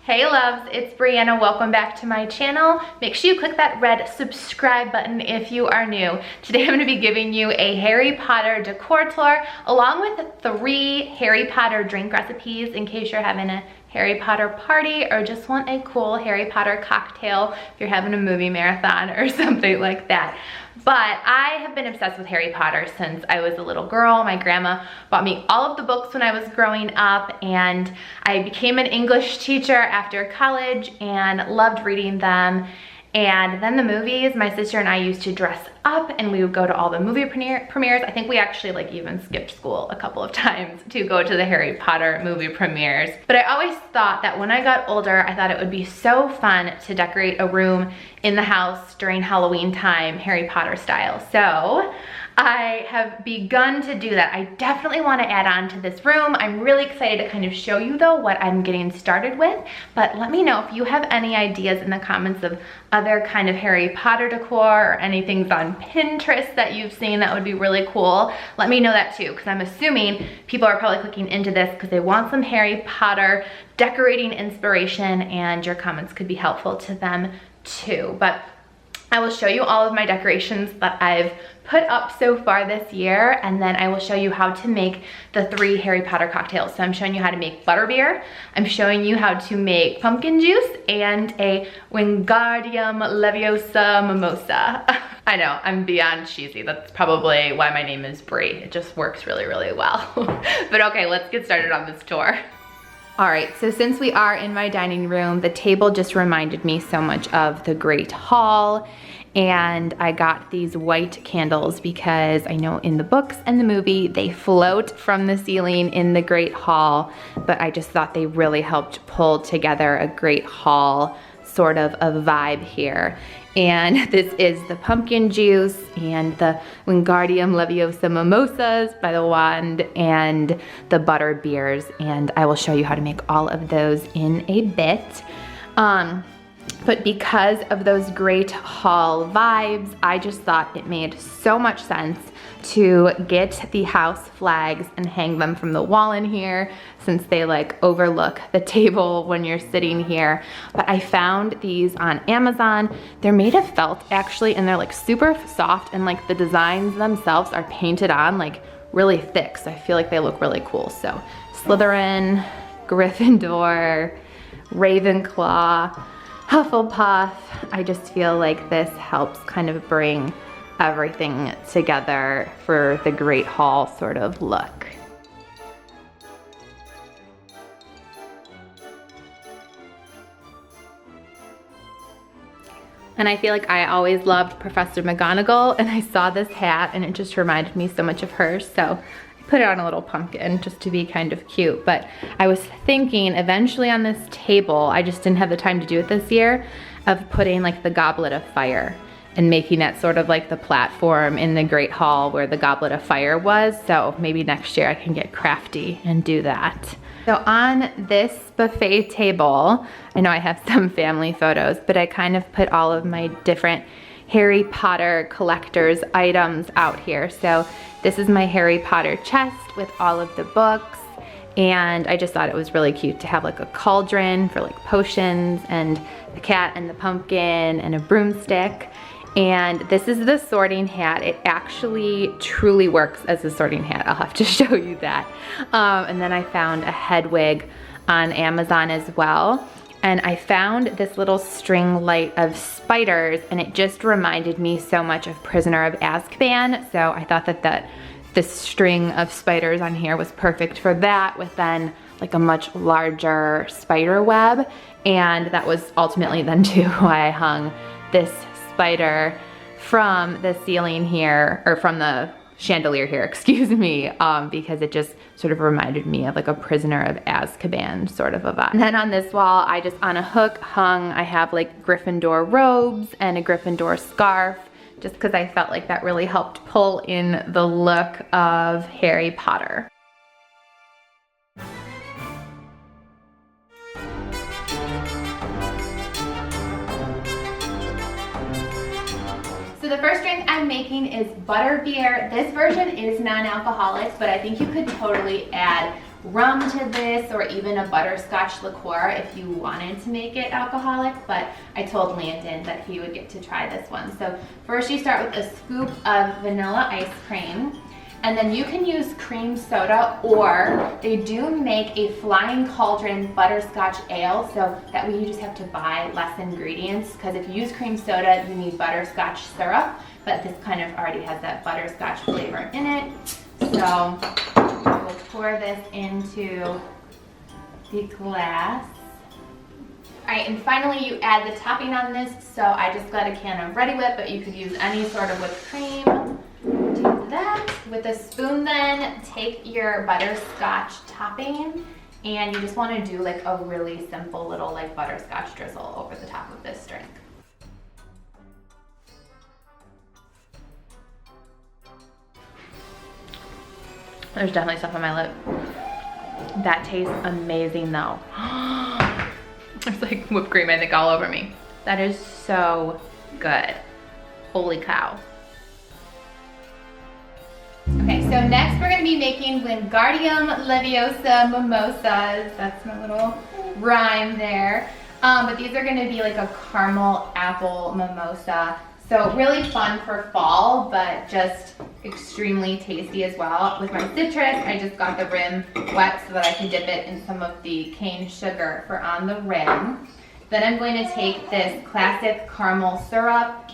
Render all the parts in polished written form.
Hey loves, it's Brianna. Welcome back to my channel. Make sure you click that red subscribe button if you are new. Today I'm going to be giving you a Harry Potter decor tour along with 3 Harry Potter drink recipes in case you're having a Harry Potter party or just want a cool Harry Potter cocktail if you're having a movie marathon or something like that. But I have been obsessed with Harry Potter since I was a little girl. My grandma bought me all of the books when I was growing up, and I became an English teacher after college and loved reading them. And then the movies, my sister and I used to dress up and we would go to all the movie premieres. I think we actually even skipped school a couple of times to go to the Harry Potter movie premieres. But I always thought that when I got older, I thought it would be so fun to decorate a room in the house during Halloween time, Harry Potter style. So I have begun to do that. I definitely want to add on to this room. I'm really excited to kind of show you though what I'm getting started with, but let me know if you have any ideas in the comments of other kind of Harry Potter decor or anything on Pinterest that you've seen that would be really cool. Let me know that too, because I'm assuming people are probably clicking into this because they want some Harry Potter decorating inspiration, and your comments could be helpful to them too. But I will show you all of my decorations that I've put up so far this year, and then I will show you how to make the 3 Harry Potter cocktails. So I'm showing you how to make butterbeer, I'm showing you how to make pumpkin juice, and a Wingardium leviosa mimosa. I know, I'm beyond cheesy. That's probably why my name is Brie. It just works really, really well. But okay, let's get started on this tour. All right, so since we are in my dining room, the table just reminded me so much of the Great Hall, and I got these white candles because I know in the books and the movie they float from the ceiling in the Great Hall, but I just thought they really helped pull together a Great Hall sort of a vibe here. And this is the pumpkin juice and the Wingardium leviosa mimosas by the wand and the butter beers, and I will show you how to make all of those in a bit. But because of those Great Hall vibes, I just thought it made so much sense to get the house flags and hang them from the wall in here, since they overlook the table when you're sitting here. But I found these on Amazon. They're made of felt actually, and they're super soft, and the designs themselves are painted on really thick, so I feel like they look really cool. So Slytherin, Gryffindor, Ravenclaw, Hufflepuff. I just feel like this helps kind of bring everything together for the Great Hall sort of look. And I feel like I always loved Professor McGonagall, and I saw this hat and it just reminded me so much of her, so I put it on a little pumpkin just to be kind of cute. But I was thinking eventually on this table, I just didn't have the time to do it this year, of putting the Goblet of Fire and making that sort of the platform in the Great Hall where the Goblet of Fire was. So maybe next year I can get crafty and do that. So on this buffet table, I know I have some family photos, but I kind of put all of my different Harry Potter collector's items out here. So this is my Harry Potter chest with all of the books, and I just thought it was really cute to have a cauldron for potions, and the cat and the pumpkin and a broomstick. And this is the sorting hat. It actually truly works as a sorting hat. I'll have to show you that. And then I found a head wig on Amazon as well. And I found this little string light of spiders, and it just reminded me so much of Prisoner of Azkaban. So I thought that this string of spiders on here was perfect for that, with then a much larger spider web. And that was ultimately then too why I hung this spider from the ceiling here, or from the chandelier here, excuse me, because it just sort of reminded me of a Prisoner of Azkaban sort of a vibe. And then on this wall, I just on a hook hung, I have Gryffindor robes and a Gryffindor scarf, just because I felt like that really helped pull in the look of Harry Potter. So the first drink I'm making is butterbeer. This version is non-alcoholic, but I think you could totally add rum to this or even a butterscotch liqueur if you wanted to make it alcoholic, but I told Landon that he would get to try this one. So first you start with a scoop of vanilla ice cream, and then you can use cream soda, or they do make a Flying Cauldron butterscotch ale, so that way you just have to buy less ingredients, because if you use cream soda, you need butterscotch syrup, but this kind of already has that butterscotch flavor in it. So we'll pour this into the glass. All right, and finally you add the topping on this. So I just got a can of Ready Whip, but you could use any sort of whipped cream. Do that. With a spoon then, take your butterscotch topping, and you just want to do like a really simple little like butterscotch drizzle over the top of this drink. There's definitely stuff on my lip. That tastes amazing though. It's like whipped cream, I think, all over me. That is so good. Holy cow. Okay, so next we're gonna be making Wingardium leviosa mimosas. That's my little rhyme there. But these are gonna be like a caramel apple mimosa. So really fun for fall, but just extremely tasty as well. With my citrus, I just got the rim wet so that I can dip it in some of the cane sugar for on the rim. Then I'm going to take this classic caramel syrup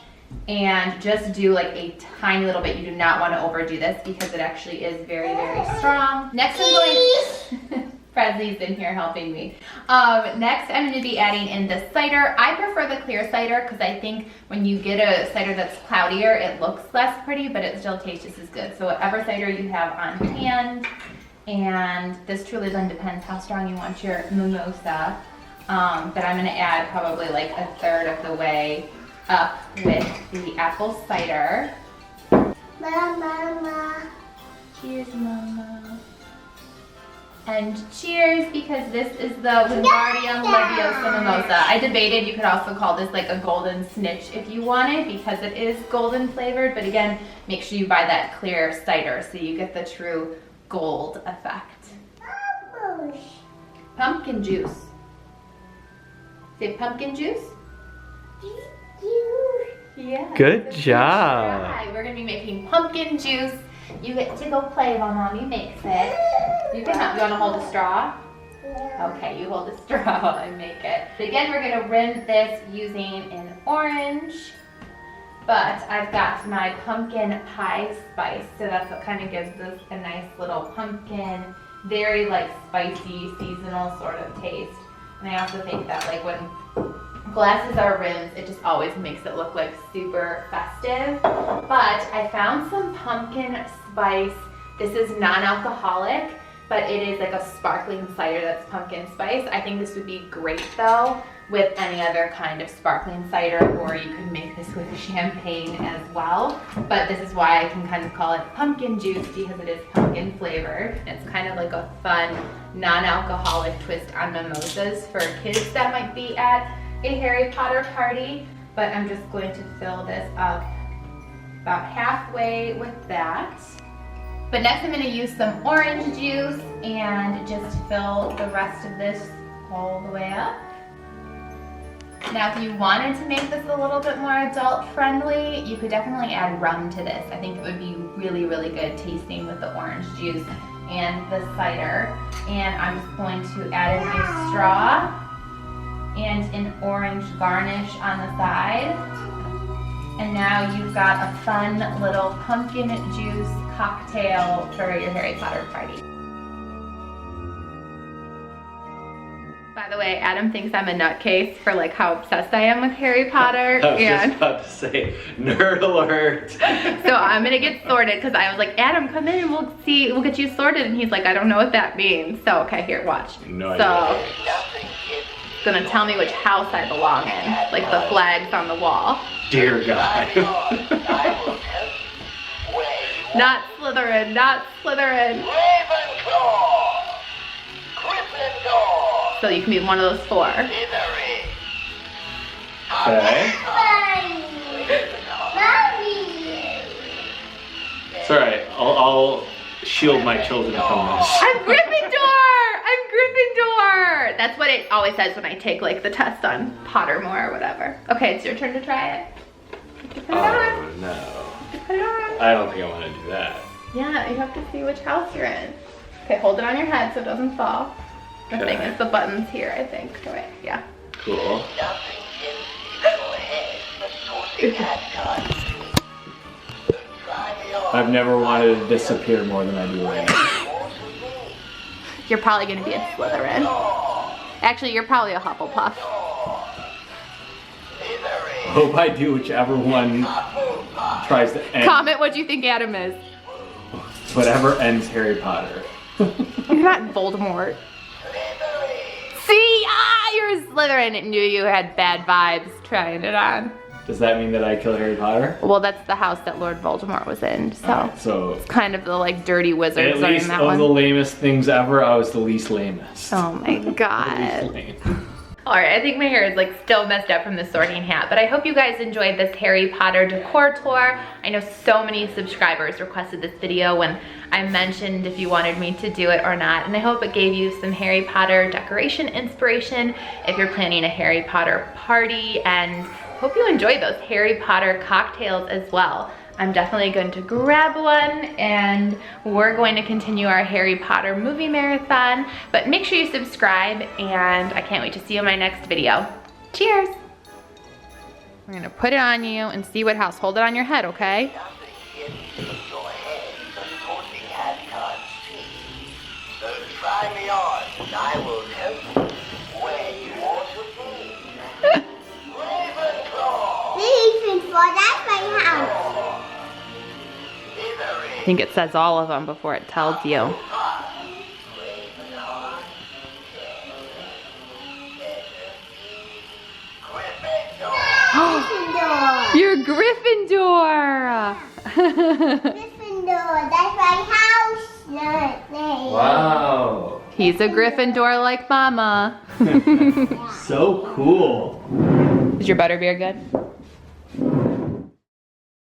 and just do like a tiny little bit. You do not want to overdo this because it actually is very, very strong. Next I'm going... Presley's in here helping me. Next, I'm going to be adding in the cider. I prefer the clear cider because I think when you get a cider that's cloudier, it looks less pretty, but it still tastes just as good. So whatever cider you have on hand, and this truly then depends how strong you want your mimosa. But I'm going to add probably like a third of the way up with the apple cider. Mama. Cheers, Mama. And cheers, because this is the Wingardium leviosa mimosa. I debated, you could also call this like a golden snitch if you wanted, because it is golden flavored, but again, make sure you buy that clear cider so you get the true gold effect. Pumpkin juice. Say pumpkin juice? Yeah. Good job. Right. We're gonna be making pumpkin juice. You get to go play while Mommy makes it. You can help. You want to hold a straw? Yeah. Okay, you hold a straw while I make it. Again, we're going to rim this using an orange, but I've got my pumpkin pie spice, so that's what kind of gives this a nice little pumpkin, very like spicy, seasonal sort of taste. And I also think that like when glasses are rims, it just always makes it look like super festive. But I found some pumpkin spice. This is non-alcoholic, but it is like a sparkling cider that's pumpkin spice. I think this would be great though with any other kind of sparkling cider, or you could make this with champagne as well. But this is why I can kind of call it pumpkin juice, because it is pumpkin flavored. It's kind of like a fun non-alcoholic twist on mimosas for kids that might be at a Harry Potter party. But I'm just going to fill this up about halfway with that. But next I'm going to use some orange juice and just fill the rest of this all the way up. Now if you wanted to make this a little bit more adult friendly, you could definitely add rum to this. I think it would be really, really good tasting with the orange juice and the cider. And I'm just going to add in a straw and an orange garnish on the side. And now you've got a fun little pumpkin juice cocktail for your Harry Potter party. By the way, Adam thinks I'm a nutcase for like how obsessed I am with Harry Potter. I was just about to say, nerd alert. So I'm gonna get sorted, because I was like, Adam, come in and we'll get you sorted. And he's like, I don't know what that means. So okay, here, watch. No idea. It's gonna tell me which house I belong in, like the flags on the wall. Dear God. Not Slytherin, not Slytherin. So you can be one of those four. Okay. It's alright. I'll shield my children from this. I'm Gryffindor! That's what it always says when I take like the test on Pottermore or whatever. Okay, it's your turn to try it. Put it on. No. Put it on. I don't think I want to do that. Yeah, you have to see which house you're in. Okay, hold it on your head so it doesn't fall. The thing is the buttons here, I think. Oh, wait, yeah. Cool. I've never wanted to disappear more than I do right now. You're probably gonna be a Slytherin. Actually, you're probably a Hufflepuff. Hope I do whichever one tries to end. Comment what you think Adam is. Whatever ends Harry Potter. You're not Voldemort. See? Ah, you're a Slytherin. It knew you had bad vibes trying it on. Does that mean that I kill Harry Potter? Well, that's the house that Lord Voldemort was in, so. Alright, so It's kind of the like dirty wizards at are in least that of one. the lamest things ever, I was the least lamest. Oh my The god. least lame. Alright, I think my hair is like still messed up from the sorting hat, but I hope you guys enjoyed this Harry Potter decor tour. I know so many subscribers requested this video when I mentioned if you wanted me to do it or not, and I hope it gave you some Harry Potter decoration inspiration if you're planning a Harry Potter party, and hope you enjoyed those Harry Potter cocktails as well. I'm definitely going to grab one and we're going to continue our Harry Potter movie marathon, but make sure you subscribe and I can't wait to see you in my next video. Cheers! We're gonna put it on you and see what house. Hold it on your head, okay? Try me on, and I will tell you where you want to be. Ravenclaw. That's my house. I think it says all of them before it tells you. Gryffindor. You're Gryffindor! Gryffindor. That's my house name. Wow. He's a Gryffindor like Mama. So cool. Is your butterbeer good?